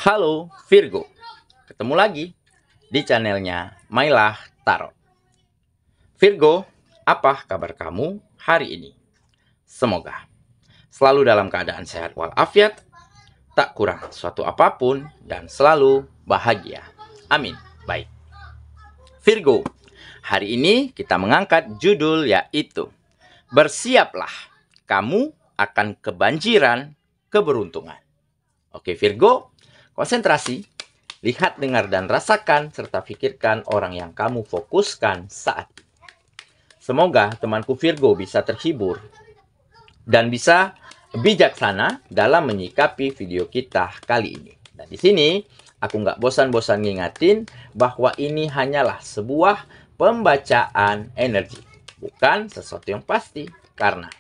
Halo Virgo, ketemu lagi di channelnya Mailah Tarot. Virgo, apa kabar kamu hari ini? Semoga selalu dalam keadaan sehat walafiat, tak kurang suatu apapun, dan selalu bahagia. Amin. Baik. Virgo, hari ini kita mengangkat judul yaitu Bersiaplah, kamu akan kebanjiran keberuntungan. Oke Virgo, konsentrasi, lihat, dengar, dan rasakan, serta pikirkan orang yang kamu fokuskan saat ini. Semoga temanku Virgo bisa terhibur dan bisa bijaksana dalam menyikapi video kita kali ini. Dan di sini aku nggak bosan-bosan ngingatin bahwa ini hanyalah sebuah pembacaan energi, bukan sesuatu yang pasti, karena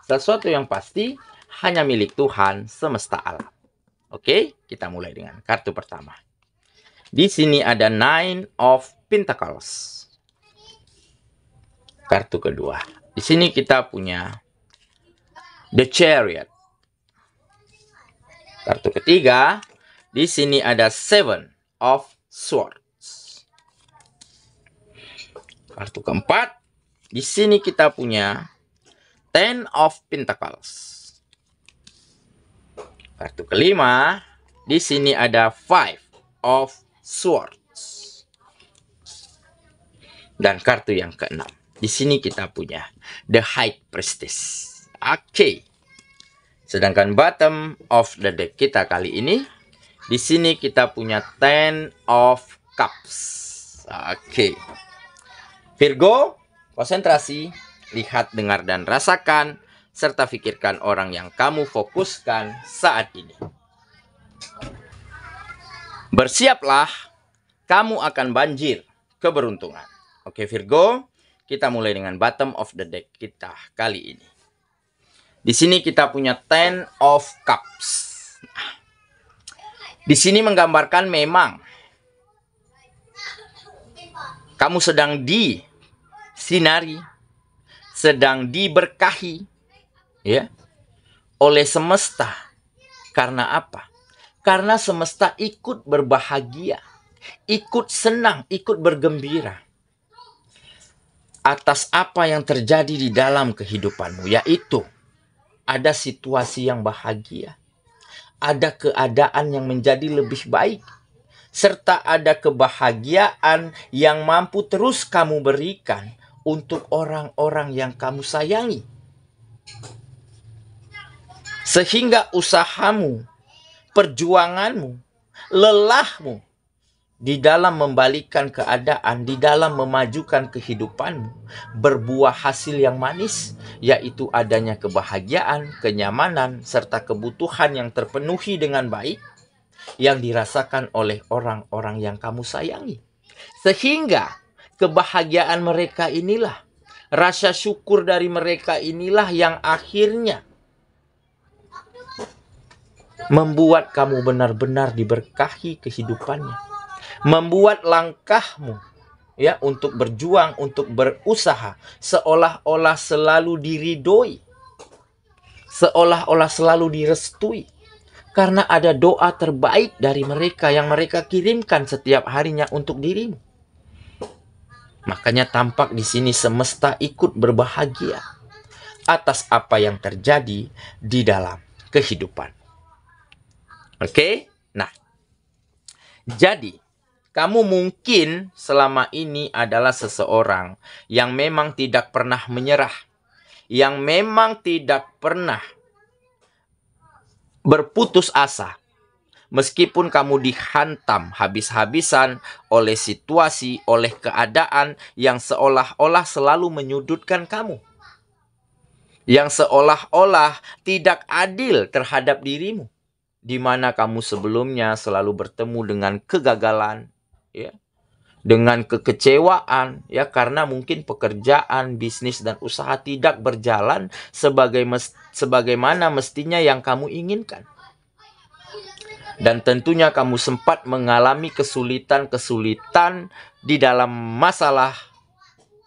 sesuatu yang pasti hanya milik Tuhan semesta alam. Oke, kita mulai dengan kartu pertama. Di sini ada Nine of Pentacles. Kartu kedua. Di sini kita punya The Chariot. Kartu ketiga. Di sini ada Seven of Swords. Kartu keempat. Di sini kita punya Ten of Pentacles. Kartu kelima, di sini ada Five of Swords. Dan kartu yang keenam, di sini kita punya The High Priestess. Oke. Sedangkan bottom of the deck kita kali ini, di sini kita punya Ten of Cups. Oke. Virgo, konsentrasi, lihat, dengar, dan rasakan, serta pikirkan orang yang kamu fokuskan saat ini. Bersiaplah, kamu akan banjir keberuntungan. Oke Virgo, kita mulai dengan bottom of the deck kita kali ini. Di sini kita punya Ten of Cups. Di sini menggambarkan memang kamu sedang disinari, sedang diberkahi, ya, oleh semesta. Karena apa? Karena semesta ikut berbahagia, ikut senang, ikut bergembira atas apa yang terjadi di dalam kehidupanmu, yaitu ada situasi yang bahagia, ada keadaan yang menjadi lebih baik, serta ada kebahagiaan yang mampu terus kamu berikan untuk orang-orang yang kamu sayangi. Sehingga usahamu, perjuanganmu, lelahmu di dalam membalikan keadaan, di dalam memajukan kehidupanmu, berbuah hasil yang manis, yaitu adanya kebahagiaan, kenyamanan, serta kebutuhan yang terpenuhi dengan baik, yang dirasakan oleh orang-orang yang kamu sayangi. Sehingga kebahagiaan mereka inilah, rasa syukur dari mereka inilah yang akhirnya membuat kamu benar-benar diberkahi kehidupannya. Membuat langkahmu, ya, untuk berjuang, untuk berusaha, seolah-olah selalu diridhoi, seolah-olah selalu direstui. Karena ada doa terbaik dari mereka yang mereka kirimkan setiap harinya untuk dirimu. Makanya tampak di sini semesta ikut berbahagia atas apa yang terjadi di dalam kehidupan. Oke, nah, jadi kamu mungkin selama ini adalah seseorang yang memang tidak pernah menyerah, yang memang tidak pernah berputus asa, meskipun kamu dihantam habis-habisan oleh situasi, oleh keadaan yang seolah-olah selalu menyudutkan kamu, yang seolah-olah tidak adil terhadap dirimu, di mana kamu sebelumnya selalu bertemu dengan kegagalan, ya, dengan kekecewaan, ya, karena mungkin pekerjaan, bisnis, dan usaha tidak berjalan sebagaimana mestinya yang kamu inginkan. Dan tentunya kamu sempat mengalami kesulitan-kesulitan di dalam masalah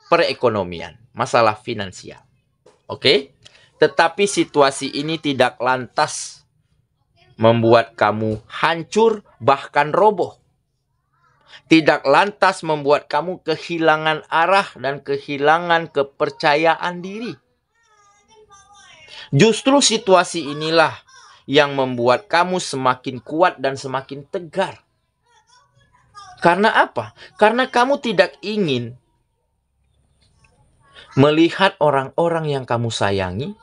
perekonomian, masalah finansial. Oke? Tetapi situasi ini tidak lantas membuat kamu hancur, bahkan roboh. Tidak lantas membuat kamu kehilangan arah dan kehilangan kepercayaan diri. Justru situasi inilah yang membuat kamu semakin kuat dan semakin tegar. Karena apa? Karena kamu tidak ingin melihat orang-orang yang kamu sayangi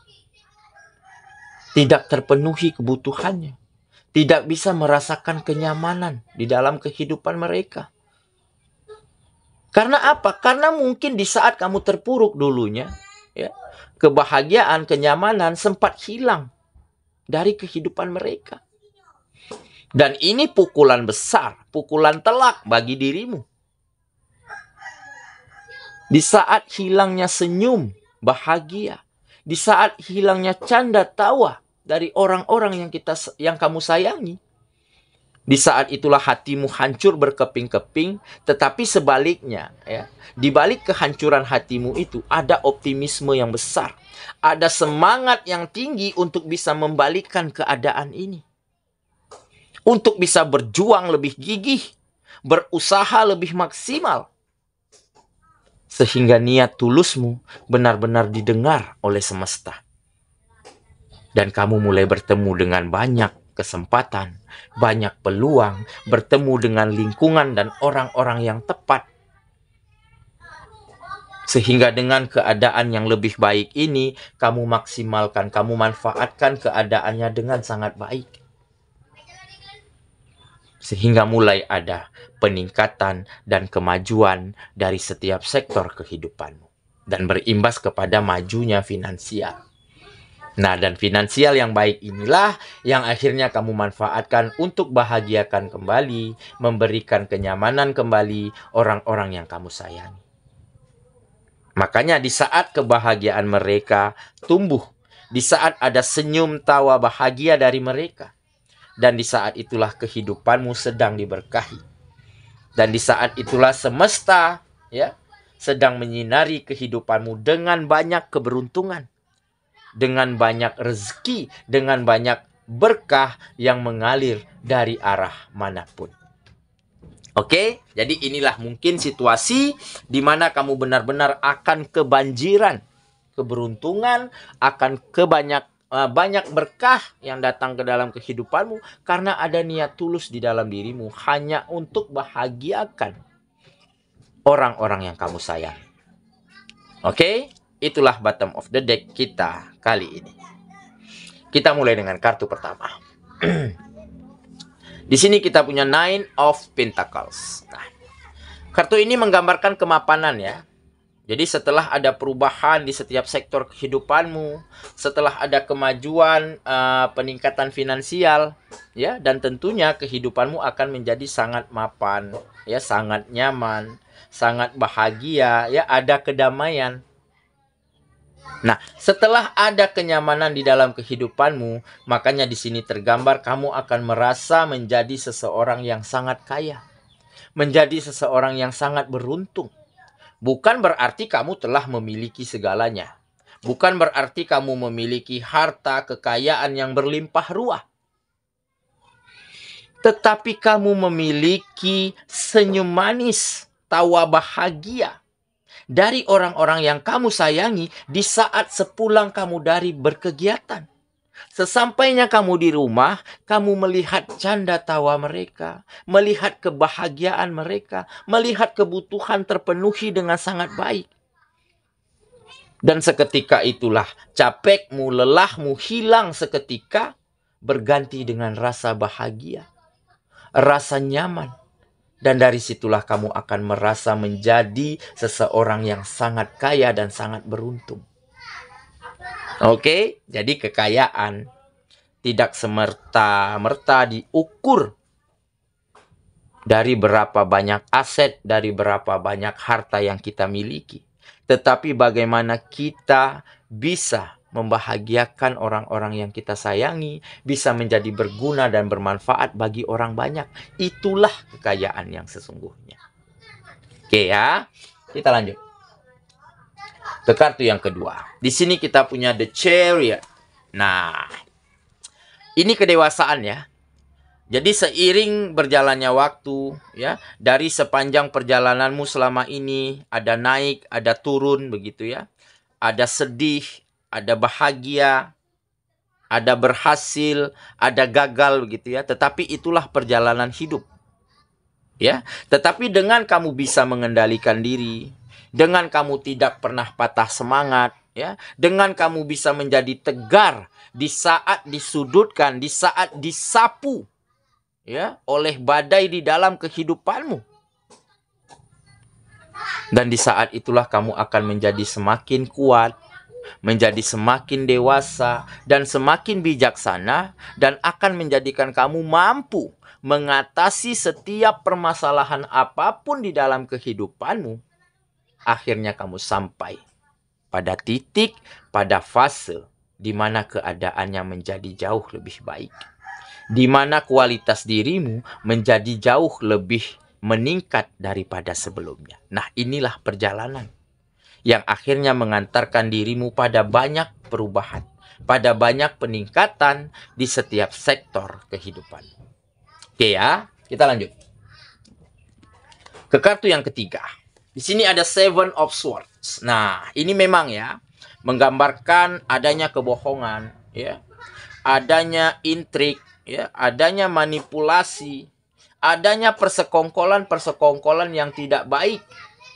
tidak terpenuhi kebutuhannya. Tidak bisa merasakan kenyamanan di dalam kehidupan mereka. Karena apa? Karena mungkin di saat kamu terpuruk dulunya, ya, kebahagiaan, kenyamanan sempat hilang dari kehidupan mereka. Dan ini pukulan besar, pukulan telak bagi dirimu. Di saat hilangnya senyum, bahagia, di saat hilangnya canda tawa dari orang-orang yang kamu sayangi, di saat itulah hatimu hancur berkeping-keping. Tetapi sebaliknya, ya, di balik kehancuran hatimu itu ada optimisme yang besar, ada semangat yang tinggi untuk bisa membalikkan keadaan ini, untuk bisa berjuang lebih gigih, berusaha lebih maksimal, sehingga niat tulusmu benar-benar didengar oleh semesta. Dan kamu mulai bertemu dengan banyak kesempatan, banyak peluang, bertemu dengan lingkungan dan orang-orang yang tepat. Sehingga dengan keadaan yang lebih baik ini, kamu maksimalkan, kamu manfaatkan keadaannya dengan sangat baik. Sehingga mulai ada peningkatan dan kemajuan dari setiap sektor kehidupanmu. Dan berimbas kepada majunya finansial. Nah, dan finansial yang baik inilah yang akhirnya kamu manfaatkan untuk bahagiakan kembali, memberikan kenyamanan kembali orang-orang yang kamu sayangi. Makanya di saat kebahagiaan mereka tumbuh, di saat ada senyum tawa bahagia dari mereka, dan di saat itulah kehidupanmu sedang diberkahi. Dan di saat itulah semesta, ya, sedang menyinari kehidupanmu dengan banyak keberuntungan, dengan banyak rezeki, dengan banyak berkah yang mengalir dari arah manapun. Oke, jadi inilah mungkin situasi di mana kamu benar-benar akan kebanjiran keberuntungan, akan banyak berkah yang datang ke dalam kehidupanmu karena ada niat tulus di dalam dirimu hanya untuk bahagiakan orang-orang yang kamu sayang. Oke, itulah bottom of the deck kita kali ini. Kita mulai dengan kartu pertama. Di sini kita punya Nine of Pentacles. Nah, kartu ini menggambarkan kemapanan ya. Jadi setelah ada perubahan di setiap sektor kehidupanmu, setelah ada kemajuan, peningkatan finansial, ya, dan tentunya kehidupanmu akan menjadi sangat mapan, ya, sangat nyaman, sangat bahagia, ya, ada kedamaian. Nah, setelah ada kenyamanan di dalam kehidupanmu, makanya di sini tergambar kamu akan merasa menjadi seseorang yang sangat kaya, menjadi seseorang yang sangat beruntung. Bukan berarti kamu telah memiliki segalanya. Bukan berarti kamu memiliki harta kekayaan yang berlimpah ruah. Tetapi kamu memiliki senyum manis, tawa bahagia dari orang-orang yang kamu sayangi di saat sepulang kamu dari berkegiatan. Sesampainya kamu di rumah, kamu melihat canda tawa mereka, melihat kebahagiaan mereka, melihat kebutuhan terpenuhi dengan sangat baik. Dan seketika itulah capekmu, lelahmu hilang seketika, berganti dengan rasa bahagia, rasa nyaman. Dan dari situlah kamu akan merasa menjadi seseorang yang sangat kaya dan sangat beruntung. Oke, jadi kekayaan tidak semerta-merta diukur dari berapa banyak aset, dari berapa banyak harta yang kita miliki. Tetapi bagaimana kita bisa membahagiakan orang-orang yang kita sayangi, bisa menjadi berguna dan bermanfaat bagi orang banyak. Itulah kekayaan yang sesungguhnya. Oke ya, kita lanjut ke kartu yang kedua. Di sini kita punya The Chariot. Nah, Ini kedewasaan ya. Jadi seiring berjalannya waktu ya, dari sepanjang perjalananmu selama ini ada naik, ada turun begitu ya. Ada sedih, ada bahagia, ada berhasil, ada gagal begitu ya. Tetapi itulah perjalanan hidup. Ya, tetapi dengan kamu bisa mengendalikan diri, dengan kamu tidak pernah patah semangat, ya, dengan kamu bisa menjadi tegar di saat disudutkan, di saat disapu, ya, oleh badai di dalam kehidupanmu. Dan di saat itulah kamu akan menjadi semakin kuat, menjadi semakin dewasa, dan semakin bijaksana, dan akan menjadikan kamu mampu mengatasi setiap permasalahan apapun di dalam kehidupanmu. Akhirnya kamu sampai pada titik, pada fase di mana keadaannya menjadi jauh lebih baik. Di mana kualitas dirimu menjadi jauh lebih meningkat daripada sebelumnya. Nah, inilah perjalanan yang akhirnya mengantarkan dirimu pada banyak perubahan, pada banyak peningkatan di setiap sektor kehidupan. Oke ya, kita lanjut. Ke kartu yang ketiga. Di sini ada Seven of Swords. Nah, ini memang ya, menggambarkan adanya kebohongan, ya, adanya intrik, ya, adanya manipulasi, adanya persekongkolan yang tidak baik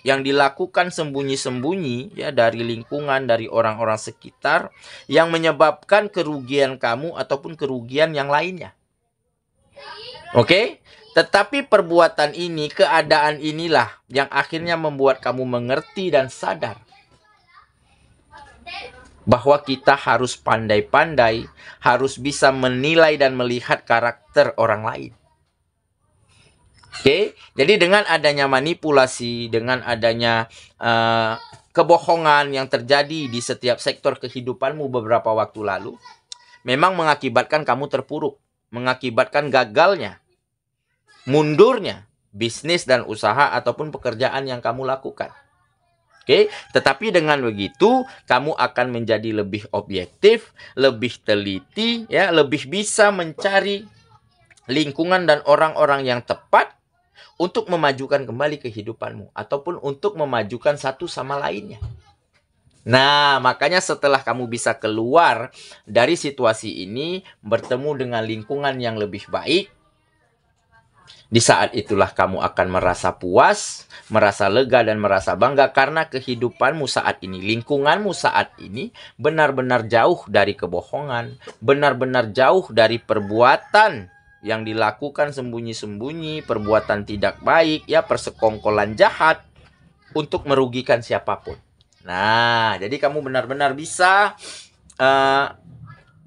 yang dilakukan sembunyi-sembunyi ya dari lingkungan, dari orang-orang sekitar yang menyebabkan kerugian kamu ataupun kerugian yang lainnya. Oke? Tetapi perbuatan ini, keadaan inilah yang akhirnya membuat kamu mengerti dan sadar bahwa kita harus pandai-pandai, harus bisa menilai dan melihat karakter orang lain. Oke, jadi dengan adanya manipulasi, dengan adanya kebohongan yang terjadi di setiap sektor kehidupanmu beberapa waktu lalu, memang mengakibatkan kamu terpuruk, mengakibatkan gagalnya, mundurnya bisnis dan usaha ataupun pekerjaan yang kamu lakukan. Oke, tetapi dengan begitu kamu akan menjadi lebih objektif, lebih teliti, ya, lebih bisa mencari lingkungan dan orang-orang yang tepat untuk memajukan kembali kehidupanmu ataupun untuk memajukan satu sama lainnya. Nah, makanya setelah kamu bisa keluar dari situasi ini, bertemu dengan lingkungan yang lebih baik, di saat itulah kamu akan merasa puas, merasa lega, dan merasa bangga karena kehidupanmu saat ini, lingkunganmu saat ini benar-benar jauh dari kebohongan, benar-benar jauh dari perbuatan yang dilakukan sembunyi-sembunyi, perbuatan tidak baik, ya, persekongkolan jahat untuk merugikan siapapun. Nah, jadi kamu benar-benar bisa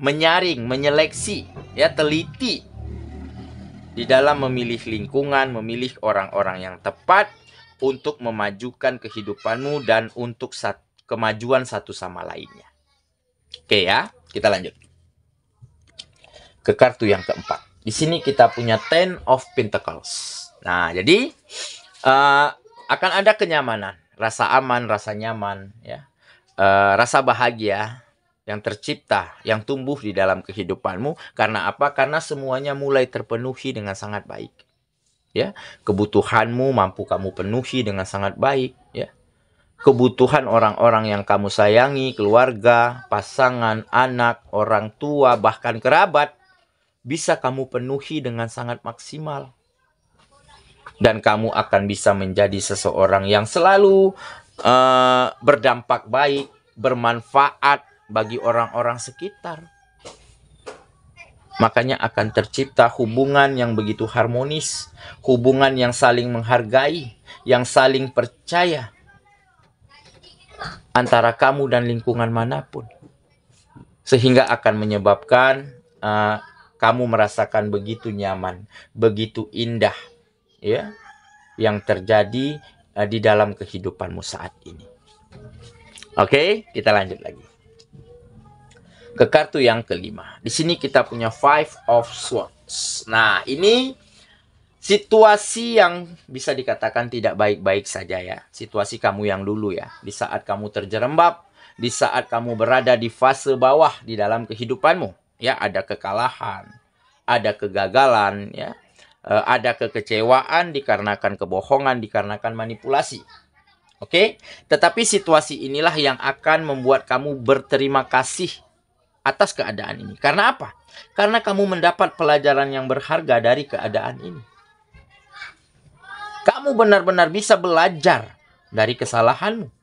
menyaring, menyeleksi, ya, teliti di dalam memilih lingkungan, memilih orang-orang yang tepat untuk memajukan kehidupanmu dan untuk kemajuan satu sama lainnya. Oke ya, kita lanjut. Ke kartu yang keempat. Di sini kita punya Ten of Pentacles. Nah, jadi akan ada kenyamanan, rasa aman, rasa nyaman, ya, rasa bahagia yang tercipta, yang tumbuh di dalam kehidupanmu. Karena apa? Karena semuanya mulai terpenuhi dengan sangat baik. Ya, kebutuhanmu mampu kamu penuhi dengan sangat baik. Ya, kebutuhan orang-orang yang kamu sayangi, keluarga, pasangan, anak, orang tua, bahkan kerabat, bisa kamu penuhi dengan sangat maksimal. Dan kamu akan bisa menjadi seseorang yang selalu berdampak baik, bermanfaat bagi orang-orang sekitar. Makanya akan tercipta hubungan yang begitu harmonis, hubungan yang saling menghargai, yang saling percaya antara kamu dan lingkungan manapun. Sehingga akan menyebabkan kamu merasakan begitu nyaman, begitu indah, ya, yang terjadi di dalam kehidupanmu saat ini. Oke, kita lanjut lagi. Ke kartu yang kelima. Di sini kita punya Five of Swords. Nah, ini situasi yang bisa dikatakan tidak baik-baik saja ya. Situasi kamu yang dulu ya. Di saat kamu terjerembab, di saat kamu berada di fase bawah di dalam kehidupanmu. Ya, ada kekalahan, ada kegagalan, ya. Ada kekecewaan dikarenakan kebohongan, dikarenakan manipulasi. Oke? Tetapi situasi inilah yang akan membuat kamu berterima kasih atas keadaan ini. Karena apa? Karena kamu mendapat pelajaran yang berharga dari keadaan ini. Kamu benar-benar bisa belajar dari kesalahanmu.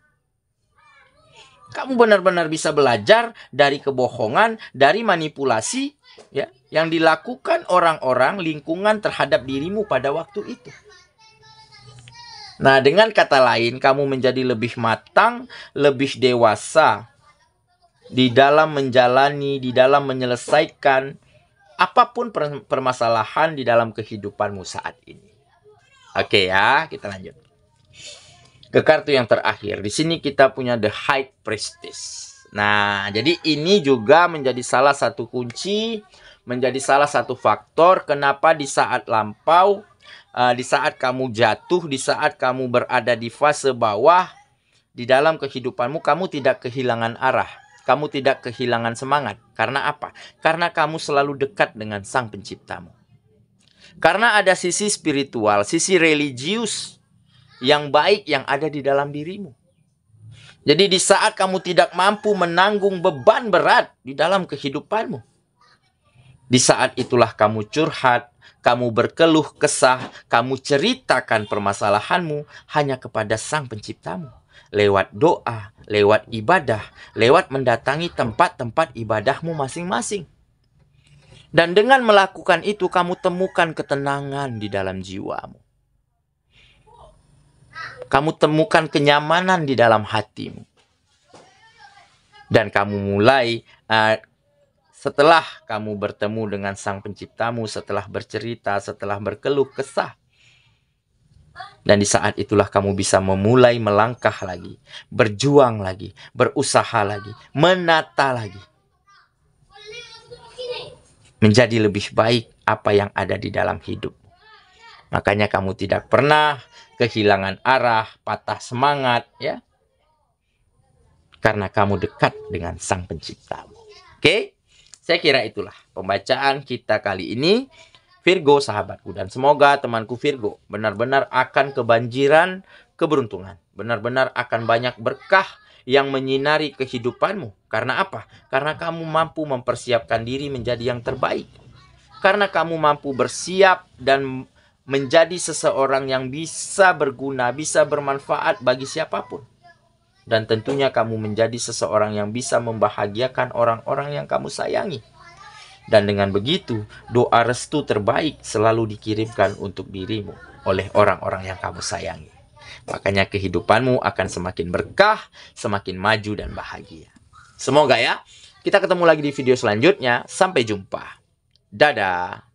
Kamu benar-benar bisa belajar dari kebohongan, dari manipulasi, ya, yang dilakukan orang-orang lingkungan terhadap dirimu pada waktu itu. Nah, dengan kata lain, kamu menjadi lebih matang, lebih dewasa di dalam menjalani, di dalam menyelesaikan apapun permasalahan di dalam kehidupanmu saat ini. Oke ya, kita lanjut ke kartu yang terakhir. Di sini kita punya The High Priestess. Nah, jadi ini juga menjadi salah satu kunci, menjadi salah satu faktor kenapa di saat lampau, di saat kamu jatuh, di saat kamu berada di fase bawah, di dalam kehidupanmu, kamu tidak kehilangan arah. Kamu tidak kehilangan semangat. Karena apa? Karena kamu selalu dekat dengan Sang Penciptamu. Karena ada sisi spiritual, sisi religius yang baik yang ada di dalam dirimu. Jadi di saat kamu tidak mampu menanggung beban berat di dalam kehidupanmu, di saat itulah kamu curhat, kamu berkeluh kesah, kamu ceritakan permasalahanmu hanya kepada Sang Penciptamu. Lewat doa, lewat ibadah, lewat mendatangi tempat-tempat ibadahmu masing-masing. Dan dengan melakukan itu, kamu temukan ketenangan di dalam jiwamu. Kamu temukan kenyamanan di dalam hatimu. Dan kamu mulai, setelah kamu bertemu dengan Sang Penciptamu, setelah bercerita, setelah berkeluh kesah, dan di saat itulah kamu bisa memulai melangkah lagi, berjuang lagi, berusaha lagi, menata lagi, menjadi lebih baik apa yang ada di dalam hidup. Makanya kamu tidak pernah kehilangan arah, patah semangat, ya, karena kamu dekat dengan Sang Penciptamu. Oke, saya kira itulah pembacaan kita kali ini, Virgo sahabatku. Dan semoga temanku Virgo benar-benar akan kebanjiran keberuntungan. Benar-benar akan banyak berkah yang menyinari kehidupanmu. Karena apa? Karena kamu mampu mempersiapkan diri menjadi yang terbaik. Karena kamu mampu bersiap dan menjadi seseorang yang bisa berguna, bisa bermanfaat bagi siapapun. Dan tentunya kamu menjadi seseorang yang bisa membahagiakan orang-orang yang kamu sayangi. Dan dengan begitu, doa restu terbaik selalu dikirimkan untuk dirimu oleh orang-orang yang kamu sayangi. Makanya kehidupanmu akan semakin berkah, semakin maju dan bahagia. Semoga ya. Kita ketemu lagi di video selanjutnya. Sampai jumpa. Dadah.